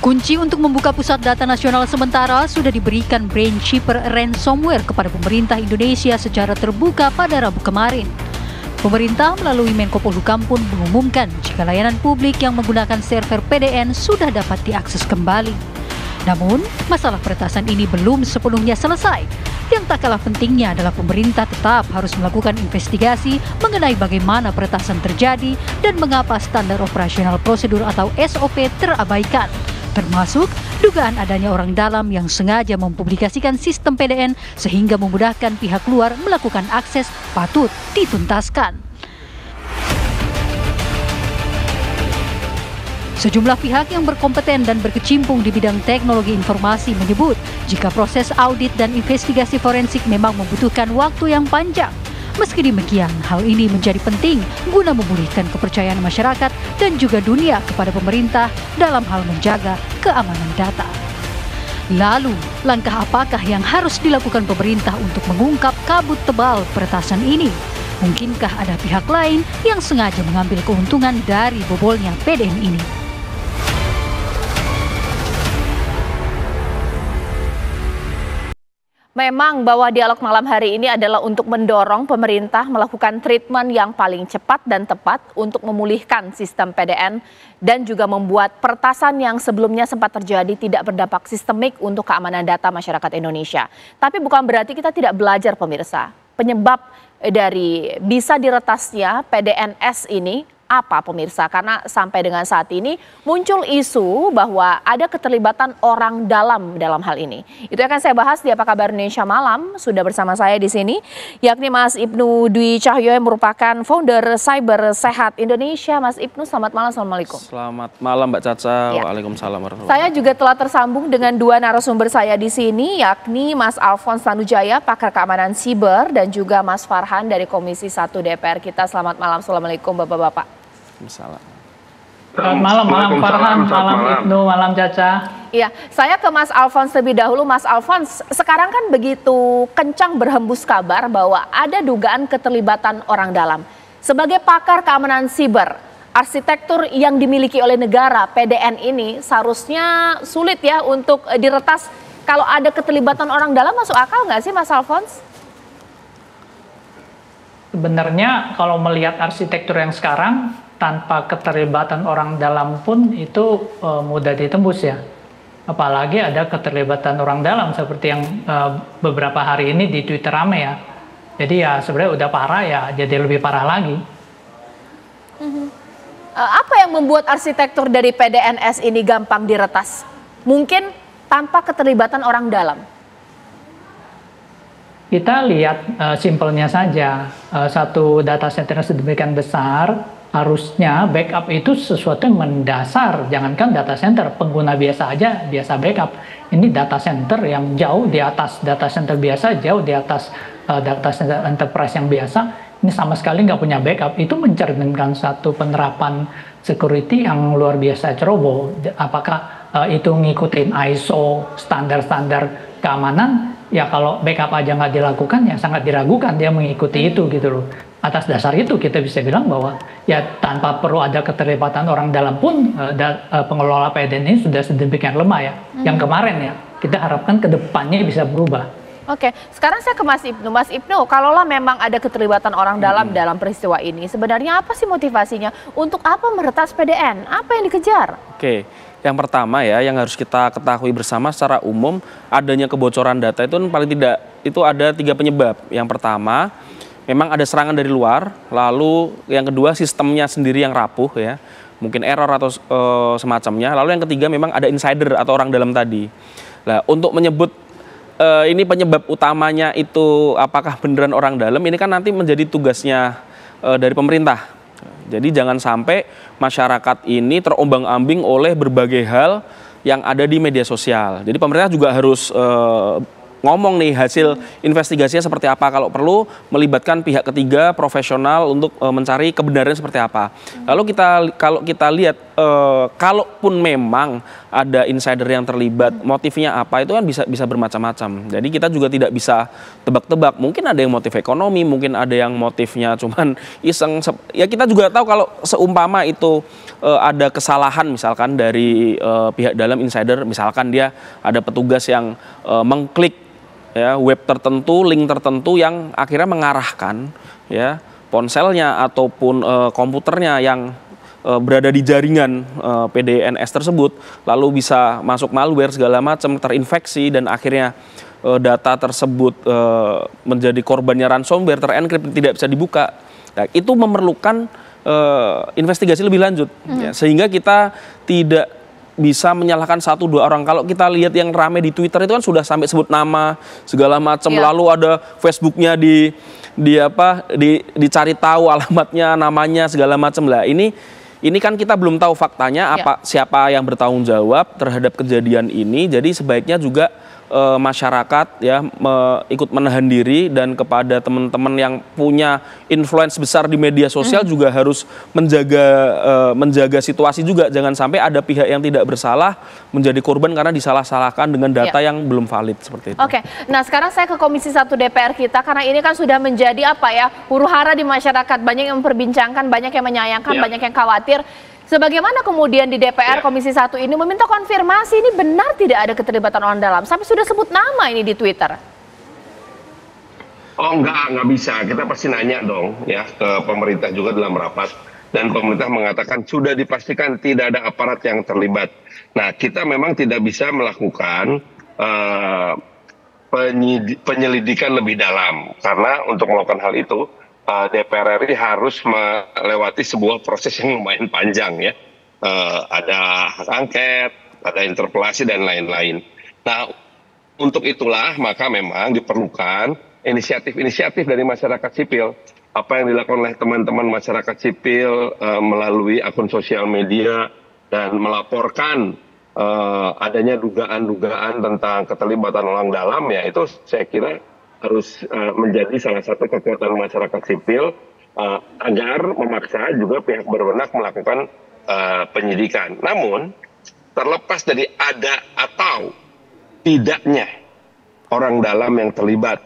Kunci untuk membuka pusat data nasional sementara sudah diberikan Brainkeeper ransomware kepada pemerintah Indonesia secara terbuka pada Rabu kemarin. Pemerintah melalui Menko Polhukam pun mengumumkan jika layanan publik yang menggunakan server PDN sudah dapat diakses kembali. Namun, masalah peretasan ini belum sepenuhnya selesai. Yang tak kalah pentingnya adalah pemerintah tetap harus melakukan investigasi mengenai bagaimana peretasan terjadi dan mengapa standar operasional prosedur atau SOP terabaikan. Termasuk dugaan adanya orang dalam yang sengaja mempublikasikan sistem PDN sehingga memudahkan pihak luar melakukan akses patut dituntaskan. Sejumlah pihak yang berkompeten dan berkecimpung di bidang teknologi informasi menyebut jika proses audit dan investigasi forensik memang membutuhkan waktu yang panjang. Meski demikian, hal ini menjadi penting guna memulihkan kepercayaan masyarakat dan juga dunia kepada pemerintah dalam hal menjaga keamanan data. Lalu, langkah apakah yang harus dilakukan pemerintah untuk mengungkap kabut tebal peretasan ini? Mungkinkah ada pihak lain yang sengaja mengambil keuntungan dari bobolnya PDN ini? Memang bahwa dialog malam hari ini adalah untuk mendorong pemerintah melakukan treatment yang paling cepat dan tepat untuk memulihkan sistem PDN dan juga membuat peretasan yang sebelumnya sempat terjadi tidak berdampak sistemik untuk keamanan data masyarakat Indonesia. Tapi bukan berarti kita tidak belajar, pemirsa. Penyebab dari bisa diretasnya PDNS ini apa, pemirsa? Karena sampai dengan saat ini muncul isu bahwa ada keterlibatan orang dalam hal ini. Itu akan saya bahas di Apa Kabar Indonesia Malam. Sudah bersama saya di sini, yakni Mas Ibnu Dwi Cahyo yang merupakan founder Cyber Sehat Indonesia. Mas Ibnu, selamat malam. Assalamualaikum. Selamat malam Mbak Caca. Ya. Waalaikumsalam warahmatullahi wabarakatuh. Saya juga telah tersambung dengan dua narasumber saya di sini, yakni Mas Alphonse Tanujaya, pakar keamanan siber, dan juga Mas Farhan dari Komisi 1 DPR kita. Selamat malam. Assalamualaikum Bapak-Bapak. Selamat malam Farhan, malam Ibnu, malam Caca. Iya, saya ke Mas Alphonse lebih dahulu. Mas Alphonse, sekarang kan begitu kencang berhembus kabar bahwa ada dugaan keterlibatan orang dalam. Sebagai pakar keamanan siber, arsitektur yang dimiliki oleh negara PDN ini seharusnya sulit ya untuk diretas. Kalau ada keterlibatan orang dalam, masuk akal nggak sih Mas Alphonse? Sebenarnya kalau melihat arsitektur yang sekarang, tanpa keterlibatan orang dalam pun itu mudah ditembus ya. Apalagi ada keterlibatan orang dalam seperti yang beberapa hari ini di Twitter rame ya. Jadi ya sebenarnya udah parah ya, jadi lebih parah lagi. Apa yang membuat arsitektur dari PDNS ini gampang diretas? Mungkin tanpa keterlibatan orang dalam. Kita lihat simpelnya saja, satu data center sedemikian besar, harusnya backup itu sesuatu yang mendasar. Jangankan data center, pengguna biasa aja biasa backup. Ini data center yang jauh di atas data center biasa, jauh di atas data center enterprise yang biasa. Ini sama sekali nggak punya backup. Itu mencerminkan satu penerapan security yang luar biasa ceroboh. Apakah itu ngikutin ISO, standar-standar keamanan? Ya kalau backup aja nggak dilakukan ya sangat diragukan dia mengikuti itu gitu loh. Atas dasar itu kita bisa bilang bahwa ya tanpa perlu ada keterlibatan orang dalam pun pengelola PDN ini sudah sedemikian lemah ya. Yang kemarin ya, kita harapkan ke depannya bisa berubah. Oke, sekarang saya ke Mas Ibnu. Mas Ibnu, kalaulah memang ada keterlibatan orang dalam peristiwa ini, sebenarnya apa sih motivasinya? Untuk apa meretas PDN? Apa yang dikejar? Oke, yang pertama ya, yang harus kita ketahui bersama secara umum, adanya kebocoran data itu paling tidak itu ada 3 penyebab. Yang pertama, memang ada serangan dari luar, lalu yang kedua sistemnya sendiri yang rapuh ya, mungkin error atau semacamnya. Lalu yang ketiga memang ada insider atau orang dalam tadi. Nah, untuk menyebut ini penyebab utamanya itu apakah beneran orang dalam, ini kan nanti menjadi tugasnya dari pemerintah. Jadi jangan sampai masyarakat ini terombang-ambing oleh berbagai hal yang ada di media sosial. Jadi pemerintah juga harus ngomong nih hasil investigasinya seperti apa, kalau perlu melibatkan pihak ketiga profesional untuk mencari kebenaran seperti apa. Lalu kalau kita lihat kalaupun memang ada insider yang terlibat, motifnya apa itu kan bisa bermacam-macam. Jadi kita juga tidak bisa tebak-tebak. Mungkin ada yang motif ekonomi, mungkin ada yang motifnya cuman iseng. Ya kita juga tahu kalau seumpama itu ada kesalahan misalkan dari pihak dalam insider, misalkan dia ada petugas yang mengklik ya web tertentu, link tertentu yang akhirnya mengarahkan ya ponselnya ataupun komputernya yang berada di jaringan PDNS tersebut, lalu bisa masuk malware segala macam, terinfeksi dan akhirnya data tersebut menjadi korbannya ransomware, terenkripsi, tidak bisa dibuka. Nah, itu memerlukan investigasi lebih lanjut, ya, sehingga kita tidak bisa menyalahkan 1-2 orang. Kalau kita lihat yang rame di Twitter itu kan sudah sampai sebut nama segala macam, lalu ada Facebooknya dicari tahu alamatnya, namanya segala macam lah. Ini kan kita belum tahu faktanya siapa yang bertanggung jawab terhadap kejadian ini. Jadi sebaiknya juga masyarakat ya ikut menahan diri, dan kepada teman-teman yang punya influence besar di media sosial juga harus menjaga situasi juga, jangan sampai ada pihak yang tidak bersalah menjadi korban karena disalah-salahkan dengan data yang belum valid seperti itu. Oke, nah sekarang saya ke Komisi 1 DPR kita, karena ini kan sudah menjadi huru-hara di masyarakat, banyak yang memperbincangkan, banyak yang menyayangkan, banyak yang khawatir. Sebagaimana kemudian di DPR Komisi 1 ini meminta konfirmasi, ini benar tidak ada keterlibatan orang dalam, sampai sudah sebut nama ini di Twitter. Oh nggak bisa, kita pasti nanya dong ya ke pemerintah juga dalam rapat, dan pemerintah mengatakan sudah dipastikan tidak ada aparat yang terlibat. Nah, kita memang tidak bisa melakukan penyelidikan lebih dalam, karena untuk melakukan hal itu DPR RI harus melewati sebuah proses yang lumayan panjang ya. Ada hak angket, ada interpelasi dan lain-lain. Nah, untuk itulah maka memang diperlukan inisiatif-inisiatif dari masyarakat sipil. Apa yang dilakukan oleh teman-teman masyarakat sipil melalui akun sosial media dan melaporkan adanya dugaan-dugaan tentang keterlibatan orang dalam, ya itu saya kira harus menjadi salah satu kekuatan masyarakat sipil agar memaksa juga pihak berwenang melakukan penyidikan. Namun terlepas dari ada atau tidaknya orang dalam yang terlibat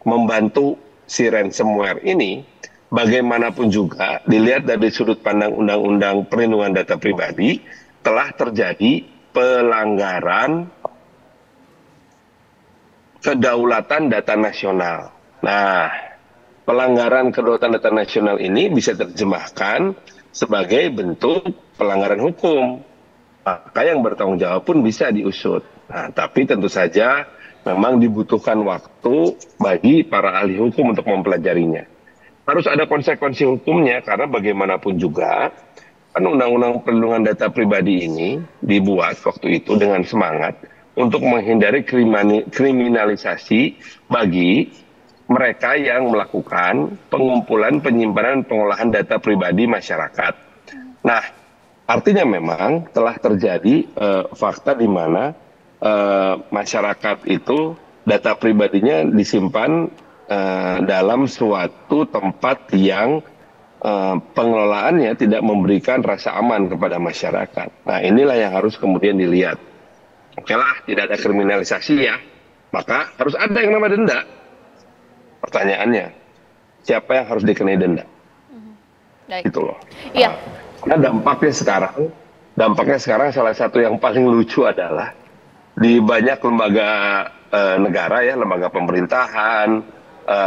membantu si ransomware ini, bagaimanapun juga dilihat dari sudut pandang Undang-Undang Perlindungan Data Pribadi, telah terjadi pelanggaran kedaulatan data nasional. Nah, pelanggaran kedaulatan data nasional ini bisa terjemahkan sebagai bentuk pelanggaran hukum. Maka yang bertanggung jawab pun bisa diusut. Nah, tapi tentu saja memang dibutuhkan waktu bagi para ahli hukum untuk mempelajarinya. Harus ada konsekuensi hukumnya, karena bagaimanapun juga kan Undang-Undang Perlindungan Data Pribadi ini dibuat waktu itu dengan semangat untuk menghindari kriminalisasi bagi mereka yang melakukan pengumpulan, penyimpanan, pengolahan data pribadi masyarakat. Nah, artinya memang telah terjadi fakta di mana masyarakat itu data pribadinya disimpan dalam suatu tempat yang pengelolaannya tidak memberikan rasa aman kepada masyarakat. Nah, inilah yang harus kemudian dilihat. Oke lah, tidak ada kriminalisasi ya, maka harus ada yang namanya denda. Pertanyaannya, siapa yang harus dikenai denda? Itu loh. Iya. Karena dampaknya sekarang salah satu yang paling lucu adalah di banyak lembaga negara ya, lembaga pemerintahan,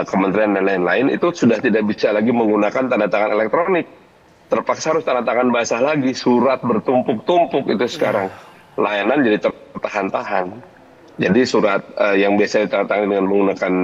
kementerian dan lain-lain, itu sudah tidak bisa lagi menggunakan tanda tangan elektronik. Terpaksa harus tanda tangan basah lagi, surat bertumpuk-tumpuk itu sekarang. Layanan jadi tertahan-tahan. Jadi surat yang biasa ditandatangani dengan menggunakan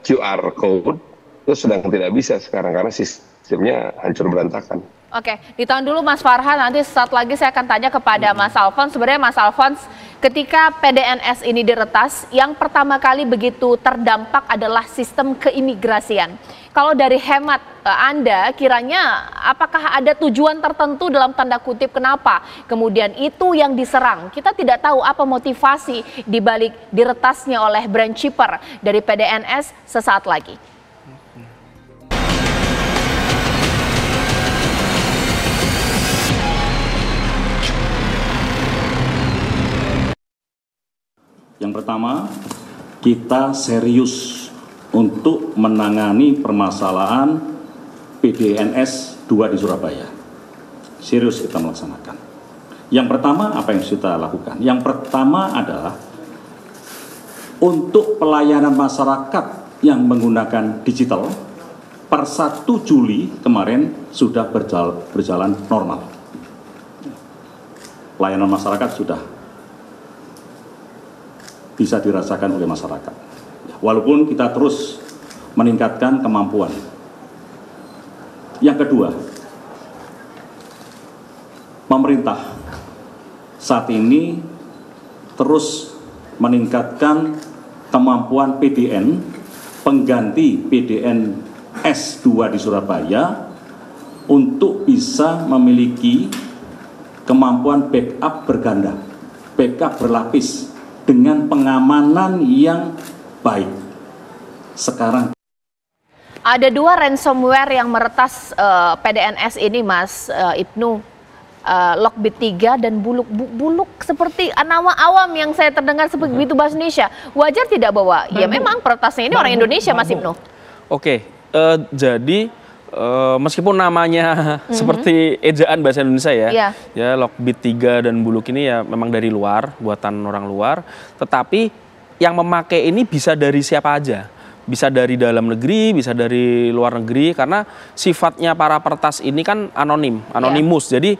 QR code itu sedang tidak bisa sekarang karena sistemnya hancur berantakan. Oke, ditahan dulu Mas Farhan, nanti saat lagi saya akan tanya kepada Mas Alfons. Sebenarnya Mas Alfons, ketika PDNS ini diretas, yang pertama kali begitu terdampak adalah sistem keimigrasian. Kalau dari hemat Anda, kiranya apakah ada tujuan tertentu dalam tanda kutip kenapa kemudian itu yang diserang? Kita tidak tahu apa motivasi dibalik diretasnya oleh branch shipper dari PDNS sesaat lagi. Yang pertama, kita serius untuk menangani permasalahan PDNS 2 di Surabaya. Serius kita melaksanakan. Yang pertama, apa yang kita lakukan? Yang pertama adalah untuk pelayanan masyarakat yang menggunakan digital, per 1 Juli kemarin sudah berjalan normal. Pelayanan masyarakat sudah bisa dirasakan oleh masyarakat. Walaupun kita terus meningkatkan kemampuan. Yang kedua, pemerintah saat ini terus meningkatkan kemampuan PDN, pengganti PDN-S 2 di Surabaya, untuk bisa memiliki kemampuan backup berganda, backup berlapis, dengan pengamanan yang baik. Sekarang ada 2 ransomware yang meretas PDNS ini, Mas Ibnu. Lockbit 3 dan buluk seperti nama awam yang saya terdengar seperti begitu bahasa Indonesia. Wajar tidak bahwa ya memang peretasnya ini orang Indonesia, Mas Ibnu? Oke, jadi meskipun namanya seperti ejaan bahasa Indonesia ya, ya Lockbit 3 dan buluk ini ya memang dari luar, buatan orang luar, tetapi yang memakai ini bisa dari siapa aja. Bisa dari dalam negeri, bisa dari luar negeri, karena sifatnya para peretas ini kan anonimus. Jadi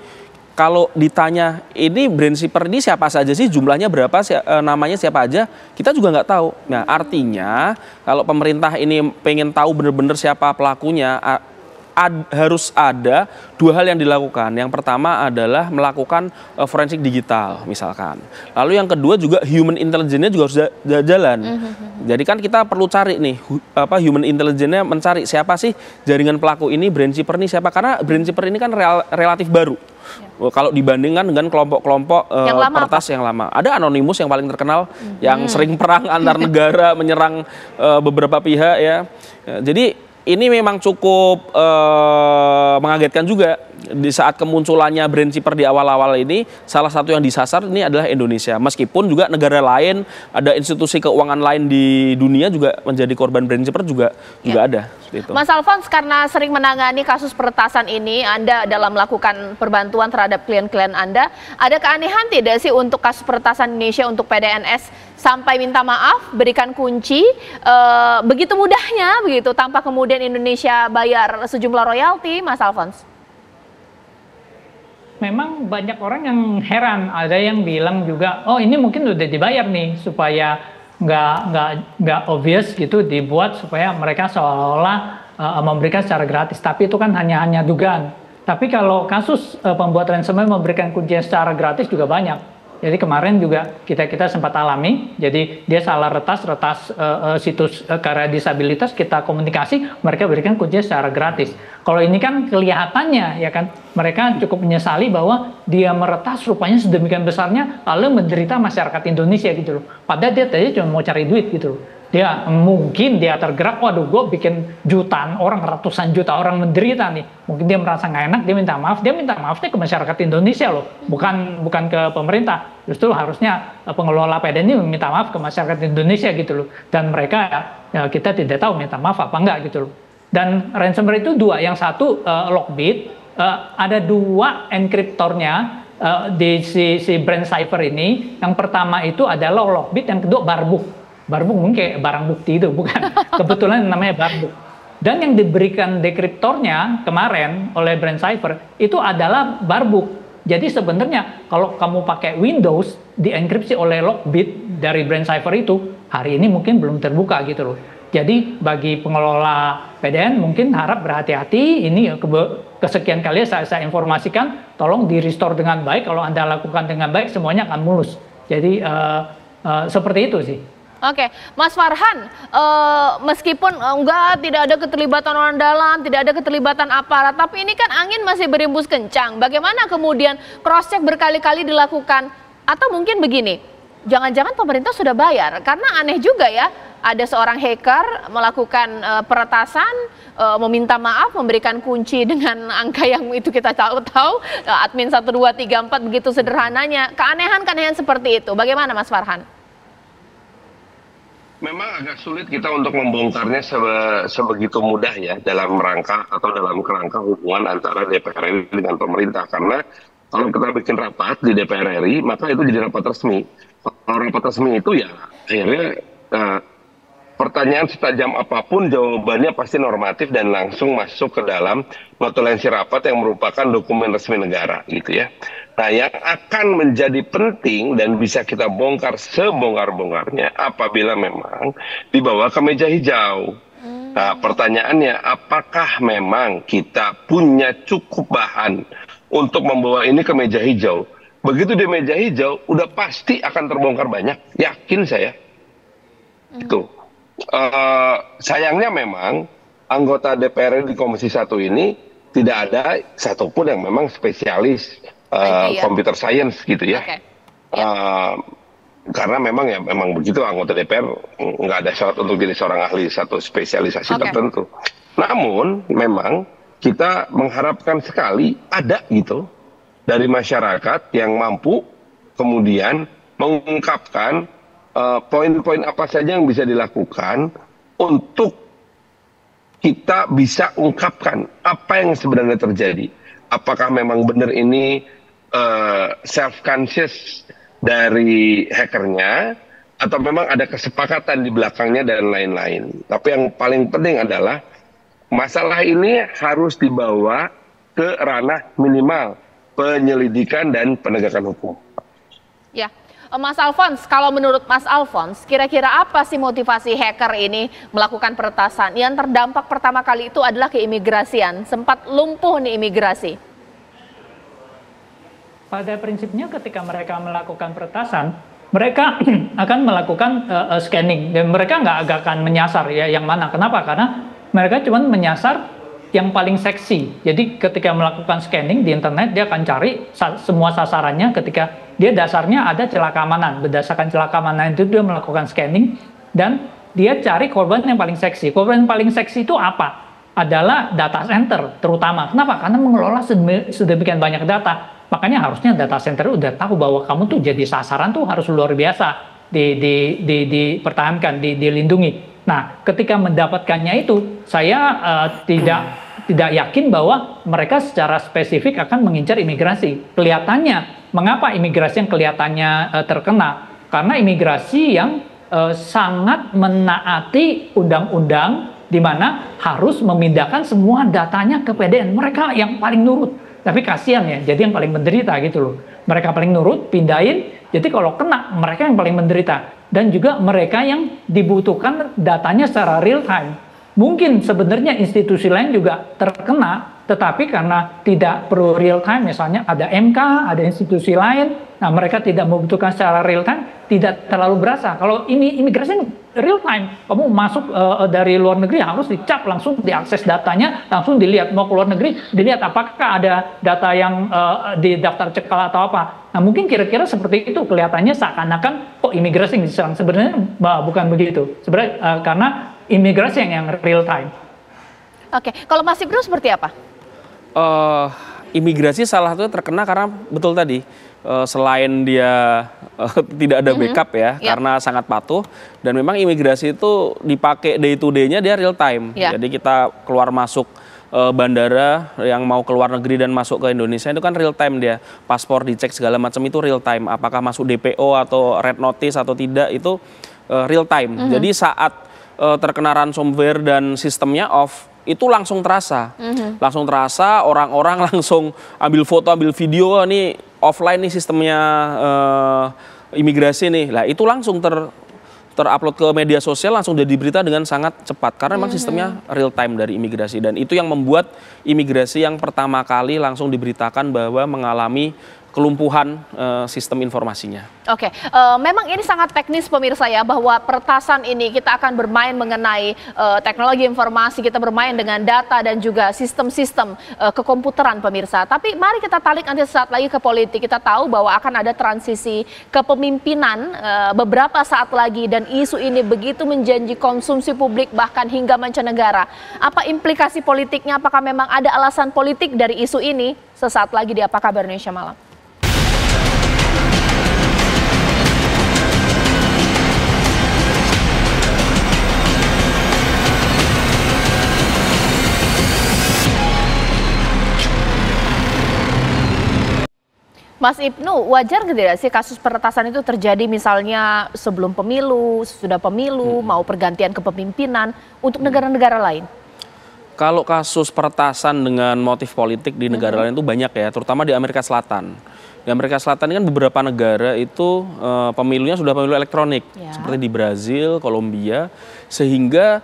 kalau ditanya ini BrainShipper ini siapa saja sih, jumlahnya berapa, namanya siapa aja, kita juga nggak tahu. Nah, artinya kalau pemerintah ini pengen tahu benar-benar siapa pelakunya, harus ada 2 hal yang dilakukan. Yang pertama adalah melakukan forensik digital misalkan. Lalu yang kedua juga human intelligence-nya juga harus jalan. Jadi kan kita perlu cari nih human intelligence-nya, mencari siapa sih jaringan pelaku ini, BrainShipper ini siapa, karena BrainShipper ini kan relatif baru. Kalau dibandingkan dengan kelompok-kelompok peretas yang lama. Ada Anonymous yang paling terkenal, yang sering perang antar negara, menyerang beberapa pihak ya. Jadi ini memang cukup mengagetkan juga. Di saat kemunculannya BrainShipper di awal-awal ini, salah satu yang disasar ini adalah Indonesia. Meskipun juga negara lain, ada institusi keuangan lain di dunia juga menjadi korban BrainShipper juga ada. Gitu. Mas Alphonse, karena sering menangani kasus peretasan ini, Anda dalam melakukan perbantuan terhadap klien-klien Anda, ada keanehan tidak sih untuk kasus peretasan Indonesia untuk PDNS sampai minta maaf, berikan kunci, begitu mudahnya begitu, tanpa kemudian Indonesia bayar sejumlah royalti, Mas Alphonse? Memang banyak orang yang heran, ada yang bilang juga, oh ini mungkin udah dibayar nih supaya nggak obvious gitu, dibuat supaya mereka seolah-olah memberikan secara gratis, tapi itu kan hanya dugaan. Tapi kalau kasus pembuat ransomware memberikan kunci secara gratis juga banyak. Jadi kemarin juga kita sempat alami, jadi dia salah retas situs karena disabilitas, kita komunikasi, mereka berikan kunci secara gratis. Kalau ini kan kelihatannya ya kan, mereka cukup menyesali bahwa dia meretas rupanya sedemikian besarnya, lalu menderita masyarakat Indonesia gitu loh. Padahal dia tadi cuma mau cari duit gitu loh. Dia mungkin dia tergerak, waduh gue bikin jutaan orang, ratusan juta orang menderita nih. Mungkin dia merasa nggak enak, dia minta maaf. Dia minta maafnya ke masyarakat Indonesia loh, bukan ke pemerintah. Justru harusnya pengelola PDN ini meminta maaf ke masyarakat Indonesia gitu loh. Dan mereka ya, kita tidak tahu minta maaf apa enggak gitu loh. Dan ransomware itu 2, yang satu Lockbit, ada 2 enkriptornya di si BrainShipper ini. Yang pertama itu adalah Lockbit, yang kedua Barbuk. Barbuk mungkin kayak barang bukti itu, bukan. Kebetulan namanya Barbuk. Dan yang diberikan dekriptornya kemarin oleh BrainShipper itu adalah Barbuk. Jadi sebenarnya kalau kamu pakai Windows dienkripsi oleh Lockbit dari BrainShipper itu, hari ini mungkin belum terbuka gitu loh. Jadi bagi pengelola PDN mungkin harap berhati-hati. Ini kesekian kali saya informasikan, tolong di restore dengan baik. Kalau Anda lakukan dengan baik, semuanya akan mulus. Jadi seperti itu sih. Oke, Mas Farhan, meskipun tidak ada keterlibatan orang dalam, tidak ada keterlibatan aparat, tapi ini kan angin masih berimbus kencang. Bagaimana kemudian cross-check berkali-kali dilakukan? Atau mungkin begini, jangan-jangan pemerintah sudah bayar? Karena aneh juga ya, ada seorang hacker melakukan peretasan, meminta maaf, memberikan kunci dengan angka yang itu kita tahu-tahu, admin 1, 2, 3, 4, begitu sederhananya. Keanehan-keanehan seperti itu, bagaimana Mas Farhan? memang agak sulit kita untuk membongkarnya sebegitu mudah ya dalam rangka atau dalam kerangka hubungan antara DPR RI dengan pemerintah. Karena kalau kita bikin rapat di DPR RI, maka itu jadi rapat resmi. Kalau rapat resmi itu ya akhirnya pertanyaan setajam apapun jawabannya pasti normatif dan langsung masuk ke dalam notulensi rapat yang merupakan dokumen resmi negara gitu ya. Nah, yang akan menjadi penting dan bisa kita bongkar sebongkar-bongkarnya apabila memang dibawa ke meja hijau. Nah, pertanyaannya apakah memang kita punya cukup bahan untuk membawa ini ke meja hijau? Begitu di meja hijau, udah pasti akan terbongkar banyak, yakin saya. Itu. Sayangnya memang anggota DPR di Komisi 1 ini tidak ada satupun yang memang spesialis computer science gitu ya. Okay. Karena memang begitu, anggota DPR nggak ada syarat untuk jadi seorang ahli satu spesialisasi tertentu. Namun memang kita mengharapkan sekali ada gitu dari masyarakat yang mampu kemudian mengungkapkan poin-poin apa saja yang bisa dilakukan untuk kita bisa ungkapkan apa yang sebenarnya terjadi. Apakah memang benar ini self-conscious dari hackernya, atau memang ada kesepakatan di belakangnya dan lain-lain. Tapi yang paling penting adalah masalah ini harus dibawa ke ranah minimal penyelidikan dan penegakan hukum. Ya, Mas Alphonse, kalau menurut Mas Alphonse, kira-kira apa sih motivasi hacker ini melakukan peretasan? Yang terdampak pertama kali itu adalah keimigrasian, sempat lumpuh nih imigrasi. Pada prinsipnya ketika mereka melakukan peretasan, mereka akan melakukan scanning dan mereka nggak akan menyasar ya yang mana. Kenapa? Karena mereka cuma menyasar yang paling seksi. Jadi ketika melakukan scanning di internet, dia akan cari semua sasarannya ketika dia dasarnya ada celah keamanan. Berdasarkan celah keamanan itu dia melakukan scanning dan dia cari korban yang paling seksi. Korban yang paling seksi itu apa? Adalah data center terutama. Kenapa? Karena mengelola sedemikian banyak data. Makanya harusnya data center udah tahu bahwa kamu tuh jadi sasaran tuh harus luar biasa dipertahankan, dilindungi. Nah, ketika mendapatkannya itu, saya tidak yakin bahwa mereka secara spesifik akan mengincar imigrasi. Kelihatannya, mengapa imigrasi yang kelihatannya terkena? Karena imigrasi yang sangat menaati undang-undang, di mana harus memindahkan semua datanya ke PDN. Mereka yang paling nurut. Tapi kasihan ya, jadi yang paling menderita gitu loh. Mereka paling nurut, pindahin, jadi kalau kena, mereka yang paling menderita. Dan juga mereka yang dibutuhkan datanya secara real time. Mungkin sebenarnya institusi lain juga terkena, tetapi karena tidak perlu real time, misalnya ada MK, ada institusi lain, nah mereka tidak membutuhkan secara real time, tidak terlalu berasa. Kalau ini imigrasi real time, kamu masuk dari luar negeri harus dicap, langsung diakses datanya, langsung dilihat. Mau keluar negeri, dilihat apakah ada data yang di daftar cekal atau apa. Nah mungkin kira-kira seperti itu, kelihatannya seakan-akan imigrasi yang diserang. Sebenarnya bukan begitu. Sebenarnya karena imigrasi yang real time. Oke, kalau Mas Ibnu seperti apa? Imigrasi salah satunya terkena karena betul tadi selain dia tidak ada backup ya, karena sangat patuh, dan memang imigrasi itu dipakai day to day-nya dia real time. Jadi kita keluar masuk bandara yang mau keluar negeri dan masuk ke Indonesia itu kan real time dia. Paspor dicek segala macam itu real time. Apakah masuk DPO atau red notice atau tidak itu real time. Jadi saat terkena ransomware dan sistemnya off, itu langsung terasa. Langsung terasa, orang-orang langsung ambil foto, ambil video, nih offline nih sistemnya imigrasi nih. Lah itu langsung terupload ke media sosial, langsung jadi berita dengan sangat cepat. Karena memang sistemnya real time dari imigrasi. Dan itu yang membuat imigrasi yang pertama kali langsung diberitakan bahwa mengalami kelumpuhan sistem informasinya. Oke, memang ini sangat teknis pemirsa ya, bahwa peretasan ini kita akan bermain mengenai teknologi informasi, kita bermain dengan data dan juga sistem-sistem kekomputeran pemirsa. Tapi mari kita tarik nanti saat lagi ke politik. Kita tahu bahwa akan ada transisi kepemimpinan beberapa saat lagi dan isu ini begitu menjanji konsumsi publik bahkan hingga mancanegara. Apa implikasi politiknya? Apakah memang ada alasan politik dari isu ini? Sesaat lagi di Apa Kabar Indonesia Malam. Mas Ibnu, wajar tidak sih kasus peretasan itu terjadi misalnya sebelum pemilu, sudah pemilu, mau pergantian kepemimpinan untuk negara-negara lain? Kalau kasus peretasan dengan motif politik di negara lain itu banyak ya, terutama di Amerika Selatan. Di Amerika Selatan ini kan beberapa negara itu pemilunya sudah pemilu elektronik, seperti di Brazil, Kolombia, sehingga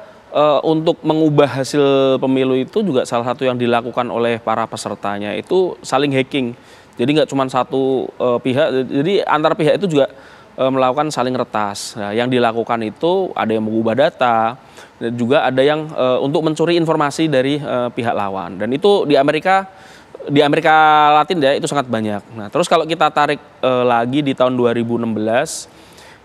untuk mengubah hasil pemilu itu juga salah satu yang dilakukan oleh para pesertanya itu saling hacking. Jadi nggak cuma satu pihak, jadi antar pihak itu juga melakukan saling retas. Nah, yang dilakukan itu ada yang mengubah data, dan juga ada yang untuk mencuri informasi dari pihak lawan. Dan itu di Amerika Latin ya itu sangat banyak. Nah, terus kalau kita tarik lagi di tahun 2016,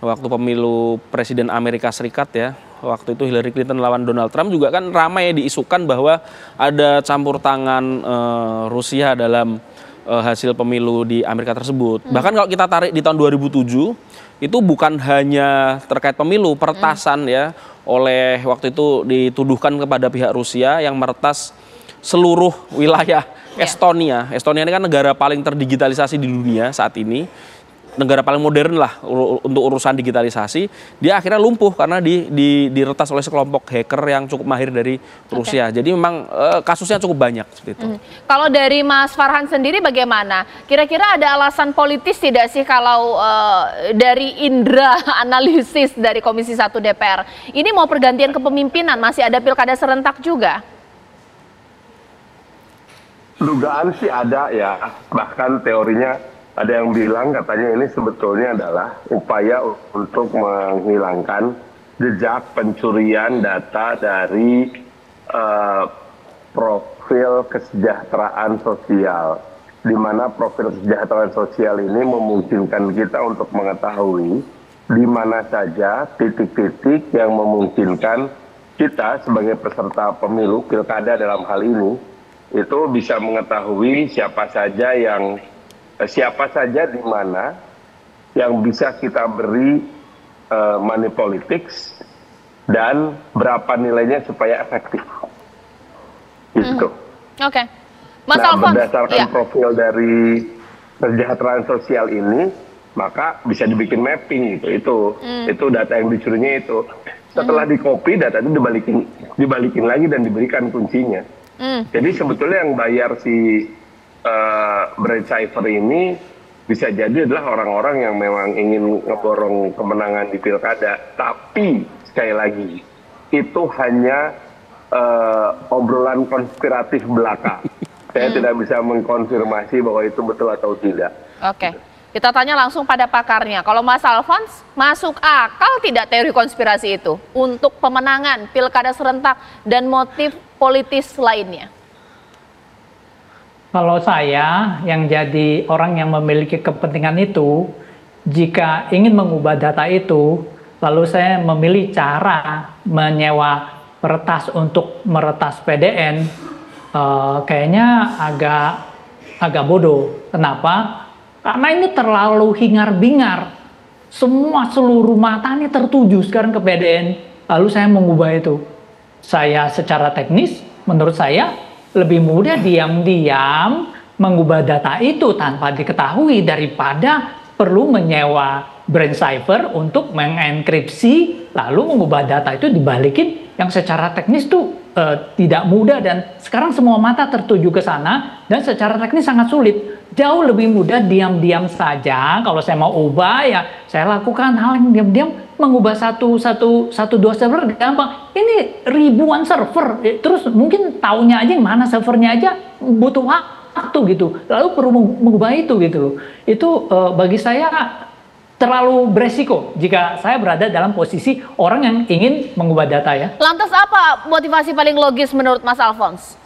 waktu pemilu Presiden Amerika Serikat ya, waktu itu Hillary Clinton lawan Donald Trump juga kan ramai diisukan bahwa ada campur tangan Rusia dalam hasil pemilu di Amerika tersebut. Bahkan kalau kita tarik di tahun 2007, itu bukan hanya terkait pemilu, peretasan ya, oleh waktu itu dituduhkan kepada pihak Rusia yang meretas seluruh wilayah Estonia. Estonia ini kan negara paling terdigitalisasi di dunia saat ini. Negara paling modern lah untuk urusan digitalisasi, dia akhirnya lumpuh karena diretas oleh sekelompok hacker yang cukup mahir dari Rusia. Jadi memang kasusnya cukup banyak seperti itu. Kalau dari Mas Farhan sendiri bagaimana? Kira-kira ada alasan politis tidak sih kalau dari indera analisis dari Komisi 1 DPR? Ini mau pergantian kepemimpinan, masih ada pilkada serentak juga? Dugaan sih ada ya, bahkan teorinya ada yang bilang katanya ini sebetulnya adalah upaya untuk menghilangkan jejak pencurian data dari profil kesejahteraan sosial, di mana profil kesejahteraan sosial ini memungkinkan kita untuk mengetahui di mana saja titik-titik yang memungkinkan kita sebagai peserta pemilu pilkada dalam hal ini itu bisa mengetahui siapa saja di mana yang bisa kita beri money politics dan berapa nilainya supaya efektif. Gitu. Oke. Mas Nah, Alfons, berdasarkan profil dari kesejahteraan sosial ini, maka bisa dibikin mapping gitu. Itu data yang dicurinya itu. Setelah di-copy, data itu dibalikin lagi dan diberikan kuncinya. Jadi sebetulnya yang bayar si Brain Cipher ini bisa jadi adalah orang-orang yang memang ingin ngeborong kemenangan di pilkada. Tapi sekali lagi itu hanya obrolan konspiratif belaka. Saya tidak bisa mengkonfirmasi bahwa itu betul atau tidak. Oke, kita tanya langsung pada pakarnya. Kalau Mas Alfons, masuk akal tidak teori konspirasi itu untuk pemenangan pilkada serentak dan motif politis lainnya? Kalau saya yang jadi orang yang memiliki kepentingan itu, jika ingin mengubah data itu, lalu saya memilih cara menyewa peretas untuk meretas PDN, kayaknya agak bodoh. Kenapa? Karena ini terlalu hingar-bingar. Seluruh mata ini tertuju sekarang ke PDN. Lalu saya mengubah itu. Saya secara teknis, menurut saya lebih mudah diam-diam mengubah data itu tanpa diketahui daripada perlu menyewa Brain Cipher untuk mengenkripsi lalu mengubah data itu dibalikin yang secara teknis tuh tidak mudah, dan sekarang semua mata tertuju ke sana dan secara teknis sangat sulit. Jauh lebih mudah diam-diam saja. Kalau saya mau ubah ya saya lakukan hal yang diam-diam, mengubah dua server gampang. Ini ribuan server, terus mungkin taunya aja yang mana servernya aja butuh waktu gitu. Lalu perlu mengubah itu gitu. Itu bagi saya terlalu beresiko jika saya berada dalam posisi orang yang ingin mengubah data ya. Lantas apa motivasi paling logis menurut Mas Alfons?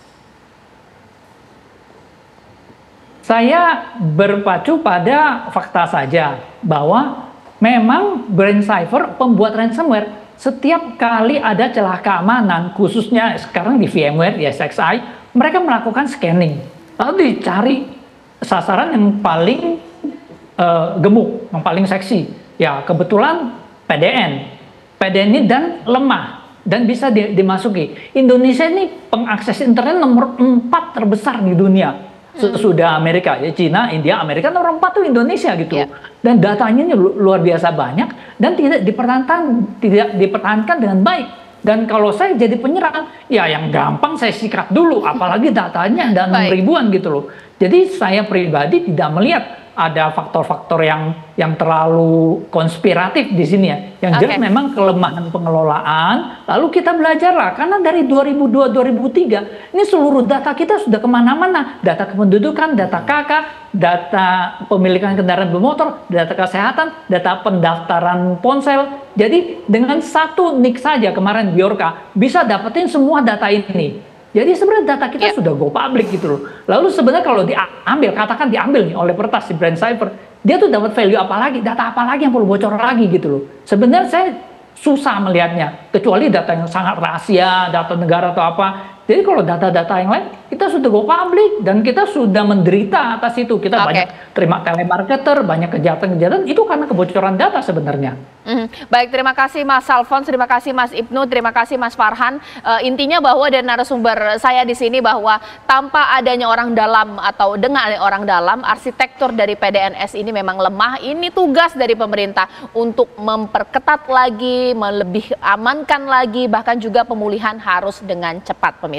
Saya berpacu pada fakta saja bahwa memang Brain Cipher pembuat ransomware setiap kali ada celah keamanan, khususnya sekarang di VMware, di SXI, mereka melakukan scanning lalu dicari sasaran yang paling gemuk, yang paling seksi. Ya kebetulan PDN ini dan lemah dan bisa dimasuki. Indonesia ini pengakses internet nomor 4 terbesar di dunia. sesudah Amerika ya, Cina, India, Amerika, nomor 4 tuh Indonesia gitu. Yeah. Dan datanya ini luar biasa banyak dan tidak dipertahankan dengan baik. Dan kalau saya jadi penyerang, ya yang gampang saya sikat dulu, apalagi datanya dan ribuan gitu loh. Jadi saya pribadi tidak melihat ada faktor-faktor yang terlalu konspiratif di sini ya. Yang jelas memang kelemahan pengelolaan. Lalu kita belajarlah, karena dari 2002-2003 ini seluruh data kita sudah kemana-mana. Data kependudukan, data KK, data pemilikan kendaraan bermotor, data kesehatan, data pendaftaran ponsel. Jadi dengan satu NIK saja kemarin Biorka bisa dapetin semua data ini. Jadi sebenarnya data kita sudah go public gitu loh. Lalu sebenarnya kalau diambil, katakan diambil nih oleh Pertas si Brand Cyber, dia tuh dapat value apa lagi, data apa lagi yang perlu bocor lagi gitu loh. Sebenarnya saya susah melihatnya, kecuali data yang sangat rahasia, data negara atau apa. Jadi kalau data-data yang lain, kita sudah go public dan kita sudah menderita atas itu. Kita banyak terima telemarketer, banyak kejahatan-kejahatan, itu karena kebocoran data sebenarnya. Baik, terima kasih Mas Alphonse, terima kasih Mas Ibnu, terima kasih Mas Farhan. Intinya bahwa dari narasumber saya di sini bahwa tanpa adanya orang dalam atau dengan orang dalam, arsitektur dari PDNS ini memang lemah. Ini tugas dari pemerintah untuk memperketat lagi, melebih amankan lagi, bahkan juga pemulihan harus dengan cepat, pemirsa.